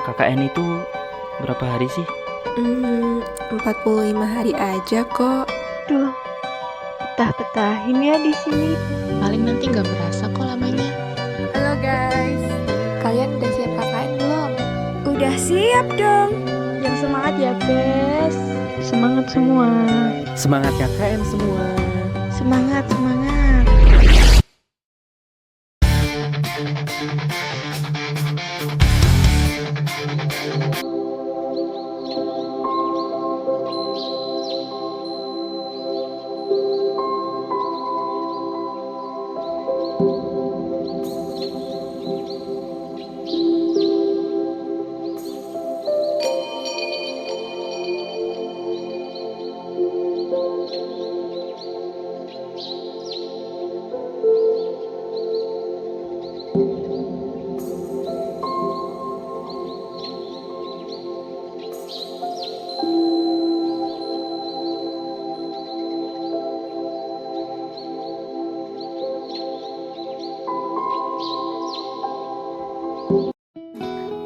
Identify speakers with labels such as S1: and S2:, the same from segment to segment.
S1: KKN itu berapa hari sih?
S2: 45 hari aja kok.
S3: Duh, betah-betahin ya di sini.
S4: Paling nanti nggak berasa kok lamanya.
S2: Halo guys, kalian udah siap KKN belum?
S3: Udah siap dong. Yang semangat ya, Bes. Semangat semua.
S1: Semangat KKN semua.
S3: Semangat, semangat.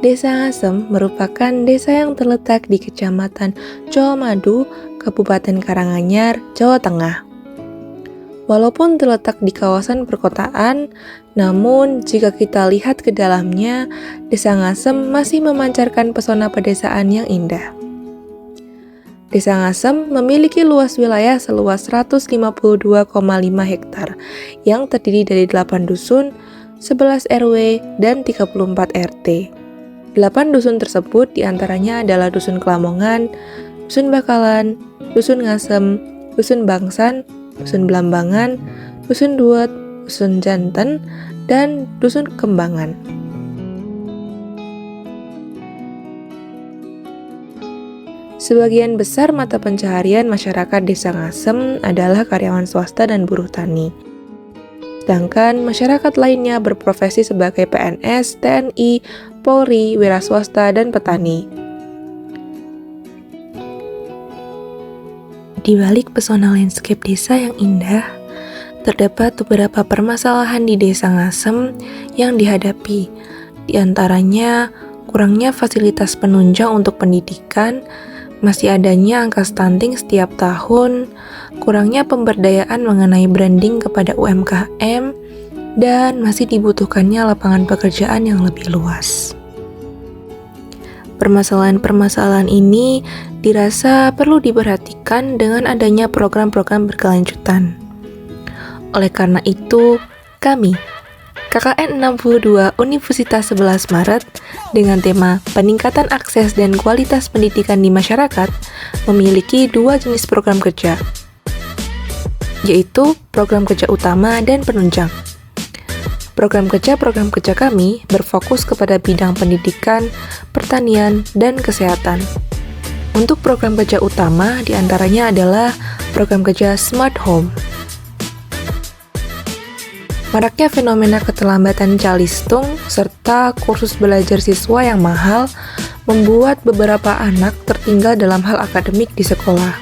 S2: Desa Ngasem merupakan desa yang terletak di Kecamatan Colomadu, Kabupaten Karanganyar, Jawa Tengah. Walaupun terletak di kawasan perkotaan, namun jika kita lihat ke dalamnya, Desa Ngasem masih memancarkan pesona pedesaan yang indah. Desa Ngasem memiliki luas wilayah seluas 152,5 hektar yang terdiri dari 8 dusun, 11 RW, dan 34 RT. 8 dusun tersebut diantaranya adalah Dusun Kelamongan, Dusun Bakalan, Dusun Ngasem, Dusun Bangsan, Dusun Belambangan, Dusun Duet, Dusun Janten, dan Dusun Kembangan. Sebagian besar mata pencaharian masyarakat Desa Ngasem adalah karyawan swasta dan buruh tani. Sedangkan masyarakat lainnya berprofesi sebagai PNS, TNI, Polri, wira swasta, dan petani. Di balik pesona landscape desa yang indah, terdapat beberapa permasalahan di Desa Ngasem yang dihadapi. Di antaranya, kurangnya fasilitas penunjang untuk pendidikan, masih adanya angka stunting setiap tahun, kurangnya pemberdayaan mengenai branding kepada UMKM, dan masih dibutuhkannya lapangan pekerjaan yang lebih luas. Permasalahan-permasalahan ini dirasa perlu diperhatikan dengan adanya program-program berkelanjutan. Oleh karena itu, kami, KKN 62 Universitas 11 Maret, dengan tema peningkatan akses dan kualitas pendidikan di masyarakat, memiliki 2 jenis program kerja, yaitu program kerja utama dan penunjang. Program kerja kami berfokus kepada bidang pendidikan, pertanian, dan kesehatan. Untuk program kerja utama diantaranya adalah program kerja Smart Home. Maraknya fenomena keterlambatan calistung serta kursus belajar siswa yang mahal membuat beberapa anak tertinggal dalam hal akademik di sekolah.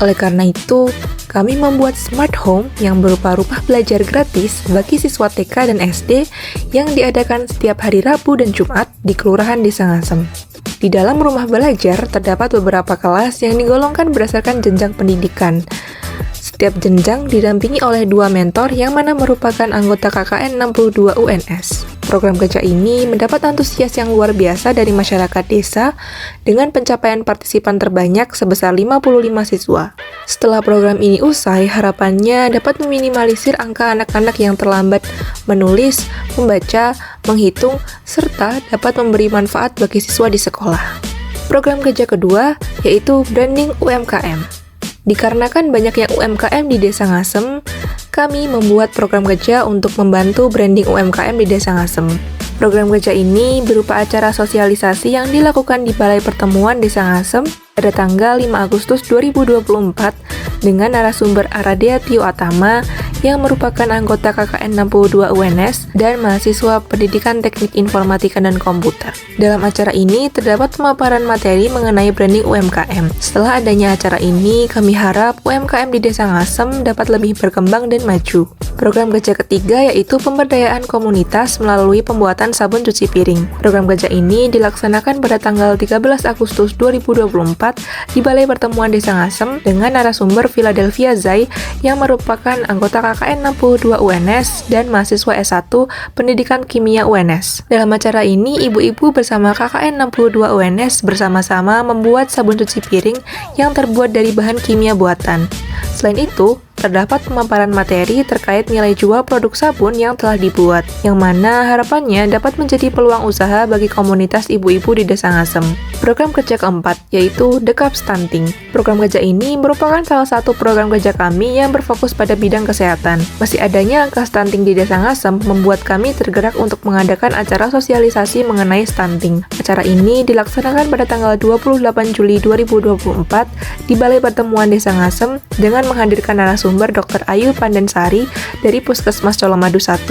S2: Oleh karena itu, kami membuat Smart Home yang berupa rumah belajar gratis bagi siswa TK dan SD yang diadakan setiap hari Rabu dan Jumat di Kelurahan Desa Ngasem. Di dalam rumah belajar terdapat beberapa kelas yang digolongkan berdasarkan jenjang pendidikan. Setiap jenjang didampingi oleh 2 mentor yang mana merupakan anggota KKN 62 UNS. Program kerja ini mendapat antusias yang luar biasa dari masyarakat desa dengan pencapaian partisipan terbanyak sebesar 55 siswa. Setelah program ini usai, harapannya dapat meminimalisir angka anak-anak yang terlambat menulis, membaca, menghitung, serta dapat memberi manfaat bagi siswa di sekolah. Program kerja kedua yaitu branding UMKM. Dikarenakan banyaknya UMKM di Desa Ngasem, kami membuat program kerja untuk membantu branding UMKM di Desa Ngasem. Program kerja ini berupa acara sosialisasi yang dilakukan di Balai Pertemuan Desa Ngasem pada tanggal 5 Agustus 2024 dengan narasumber Aradea Tio Atama yang merupakan anggota KKN 62 UNS dan mahasiswa Pendidikan Teknik Informatika dan Komputer. Dalam acara ini terdapat pemaparan materi mengenai branding UMKM. Setelah adanya acara ini, kami harap UMKM di Desa Ngasem dapat lebih berkembang dan maju. Program kerja ketiga yaitu pemberdayaan komunitas melalui pembuatan sabun cuci piring. Program kerja ini dilaksanakan pada tanggal 13 Agustus 2024 di Balai Pertemuan Desa Ngasem dengan narasumber Philadelphia Zai yang merupakan anggota KKN 62 UNS dan mahasiswa S1 Pendidikan Kimia UNS. Dalam acara ini, ibu-ibu bersama KKN 62 UNS bersama-sama membuat sabun cuci piring yang terbuat dari bahan kimia buatan. Selain itu, terdapat pemaparan materi terkait nilai jual produk sabun yang telah dibuat, yang mana harapannya dapat menjadi peluang usaha bagi komunitas ibu-ibu di Desa Ngasem. Program kerja keempat, yaitu The Cup Stunting. Program kerja ini merupakan salah satu program kerja kami yang berfokus pada bidang kesehatan. Masih adanya angka stunting di Desa Ngasem membuat kami tergerak untuk mengadakan acara sosialisasi mengenai stunting. Acara ini dilaksanakan pada tanggal 28 Juli 2024 di Balai Pertemuan Desa Ngasem dengan menghadirkan narasumber Dr. Ayu Pandansari dari Puskesmas Colomadu 1.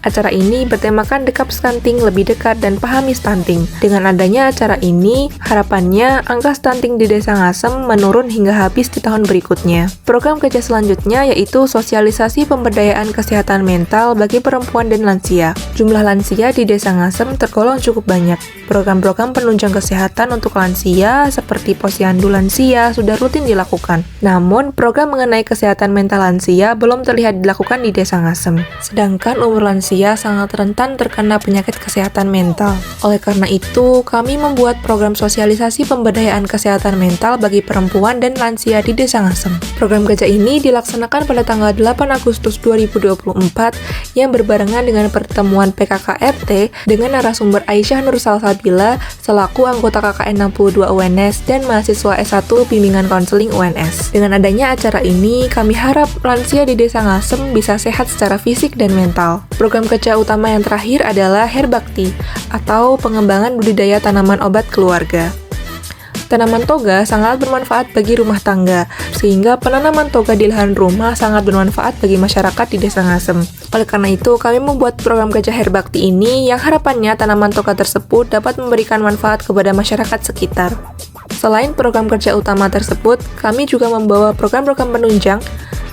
S2: Acara ini bertemakan The Cup Stunting lebih dekat dan pahami stunting. Dengan adanya acara ini, harapannya angka stunting di Desa Ngasem menurun hingga habis di tahun berikutnya. Program kerja selanjutnya yaitu sosialisasi pemberdayaan kesehatan mental bagi perempuan dan lansia. Jumlah lansia di Desa Ngasem tergolong cukup banyak. Program-program penunjang kesehatan untuk lansia seperti posyandu lansia sudah rutin dilakukan. Namun, program mengenai kesehatan mental lansia belum terlihat dilakukan di Desa Ngasem. Sedangkan umur lansia sangat rentan terkena penyakit kesehatan mental. Oleh karena itu, kami membuat program sosialisasi pemberdayaan kesehatan mental bagi perempuan dan lansia di Desa Ngasem. Program kerja ini dilaksanakan pada tanggal 8 Agustus 2024 yang berbarengan dengan pertemuan PKKRT dengan narasumber Aisyah Nur Salsabila selaku anggota KKN 62 UNS dan mahasiswa S1 Bimbingan Konseling UNS. Dengan adanya acara ini, kami harap lansia di Desa Ngasem bisa sehat secara fisik dan mental. Program kerja utama yang terakhir adalah Herbakti atau pengembangan budidaya tanaman obat keluarga. Tanaman toga sangat bermanfaat bagi rumah tangga, sehingga penanaman toga di lahan rumah sangat bermanfaat bagi masyarakat di Desa Ngasem. Oleh karena itu, kami membuat program kerja Herbakti ini yang harapannya tanaman toga tersebut dapat memberikan manfaat kepada masyarakat sekitar. Selain program kerja utama tersebut, kami juga membawa program-program penunjang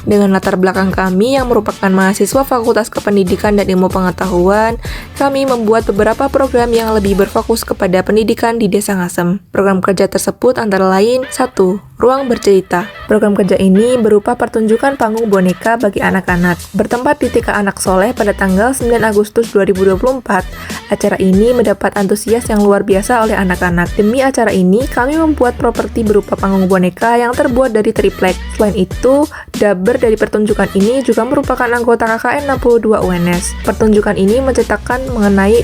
S2: dengan latar belakang kami yang merupakan mahasiswa Fakultas Kependidikan dan Ilmu Pengetahuan. Kami membuat beberapa program yang lebih berfokus kepada pendidikan di Desa Ngasem. Program kerja tersebut antara lain 1. Ruang Bercerita. Program kerja ini berupa pertunjukan panggung boneka bagi anak-anak. Bertempat di TK Anak Soleh pada tanggal 9 Agustus 2024. Acara ini mendapat antusias yang luar biasa oleh anak-anak. Demi acara ini, kami membuat properti berupa panggung boneka yang terbuat dari triplek. Selain itu, dubber dari pertunjukan ini juga merupakan anggota KKN 62 UNS. Pertunjukan ini menceritakan mengenai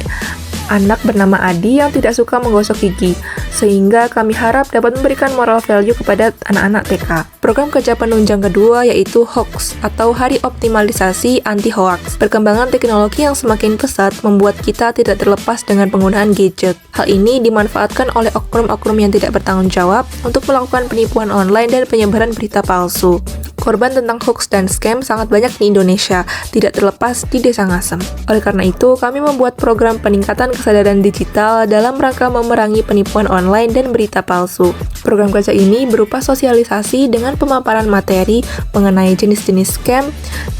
S2: anak bernama Adi yang tidak suka menggosok gigi, sehingga kami harap dapat memberikan moral value kepada anak-anak TK. Program kerja penunjang kedua yaitu Hoax atau Hari Optimalisasi Anti Hoax. Perkembangan teknologi yang semakin pesat membuat kita tidak terlepas dengan penggunaan gadget. Hal ini dimanfaatkan oleh oknum-oknum yang tidak bertanggung jawab untuk melakukan penipuan online dan penyebaran berita palsu. Korban tentang hoax dan scam sangat banyak di Indonesia, tidak terlepas di Desa Ngasem. Oleh karena itu, kami membuat program peningkatan kesadaran digital dalam rangka memerangi penipuan online dan berita palsu. Program kerja ini berupa sosialisasi dengan pemaparan materi mengenai jenis-jenis scam,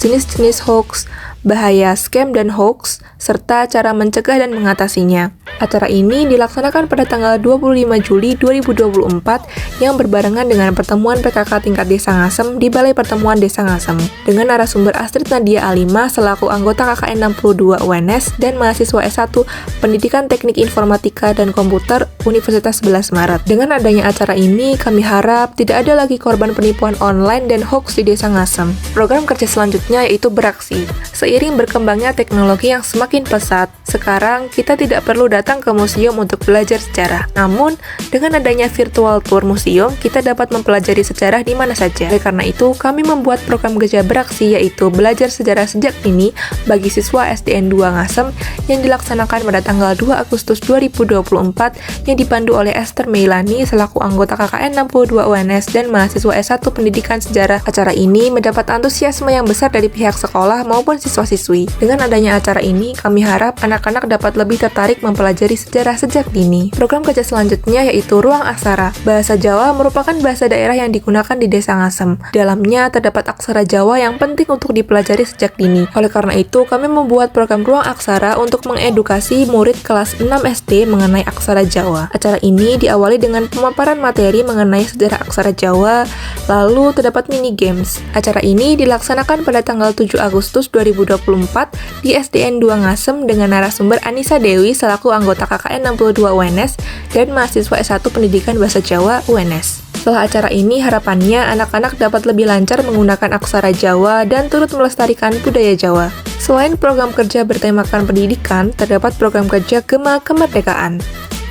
S2: jenis-jenis hoax, bahaya scam dan hoax, serta cara mencegah dan mengatasinya. Acara ini dilaksanakan pada tanggal 25 Juli 2024 yang berbarengan dengan pertemuan PKK tingkat Desa Ngasem di Balai Pertemuan Desa Ngasem dengan narasumber Astrid Nadia Alima selaku anggota KKN 62 UNS dan mahasiswa S1 Pendidikan Teknik Informatika dan Komputer Universitas 11 Maret. Dengan adanya acara ini, kami harap tidak ada lagi korban penipuan online dan hoax di Desa Ngasem. Program kerja selanjutnya yaitu Beraksi. Seiring berkembangnya teknologi yang semakin semakin pesat. Sekarang kita tidak perlu datang ke museum untuk belajar sejarah. Namun, dengan adanya virtual tour museum, kita dapat mempelajari sejarah di mana saja. Oleh karena itu, kami membuat program kerja beraksi yaitu belajar sejarah sejak dini bagi siswa SDN 2 Ngasem yang dilaksanakan pada tanggal 2 Agustus 2024 yang dipandu oleh Esther Meilani selaku anggota KKN 62 UNS dan mahasiswa S1 Pendidikan Sejarah. Acara ini mendapat antusiasme yang besar dari pihak sekolah maupun siswa-siswi. Dengan adanya acara ini, kami harap anak-anak dapat lebih tertarik mempelajari sejarah sejak dini. Program kerja selanjutnya yaitu Ruang Aksara. Bahasa Jawa merupakan bahasa daerah yang digunakan di Desa Ngasem. Di dalamnya terdapat aksara Jawa yang penting untuk dipelajari sejak dini. Oleh karena itu, kami membuat program Ruang Aksara untuk mengedukasi murid kelas 6 SD mengenai aksara Jawa. Acara ini diawali dengan pemaparan materi mengenai sejarah aksara Jawa, lalu terdapat mini games. Acara ini dilaksanakan pada tanggal 7 Agustus 2024 di SDN 2 Ngasem dengan narasumber Anissa Dewi selaku anggota KKN 62 UNS dan mahasiswa S1 Pendidikan Bahasa Jawa UNS. Setelah acara ini, harapannya anak-anak dapat lebih lancar menggunakan aksara Jawa dan turut melestarikan budaya Jawa. Selain program kerja bertemakan pendidikan, terdapat program kerja Gema Kemerdekaan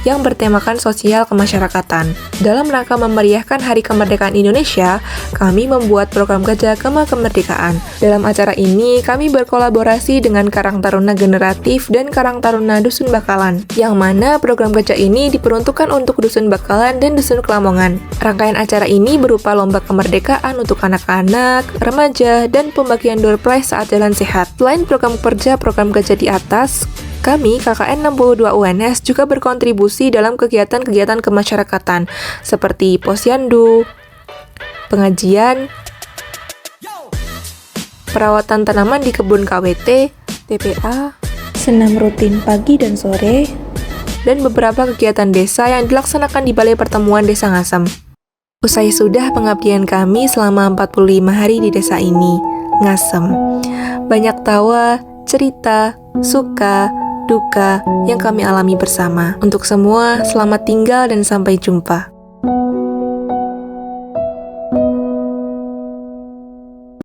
S2: yang bertemakan sosial kemasyarakatan. Dalam rangka memeriahkan Hari Kemerdekaan Indonesia, kami membuat program kerja Gema Kemerdekaan. Dalam acara ini, kami berkolaborasi dengan Karang Taruna Generatif dan Karang Taruna Dusun Bakalan, yang mana program kerja ini diperuntukkan untuk Dusun Bakalan dan Dusun Kelamongan. Rangkaian acara ini berupa lomba kemerdekaan untuk anak-anak, remaja, dan pembagian door prize saat jalan sehat. Selain program kerja di atas, kami, KKN 62 UNS, juga berkontribusi dalam kegiatan-kegiatan kemasyarakatan seperti posyandu, pengajian, perawatan tanaman di kebun KWT, TPA, senam rutin pagi dan sore, dan beberapa kegiatan desa yang dilaksanakan di Balai Pertemuan Desa Ngasem. Usai sudah pengabdian kami selama 45 hari di desa ini, Ngasem. Banyak tawa, cerita, suka, duka yang kami alami bersama. Untuk semua, selamat tinggal dan sampai jumpa.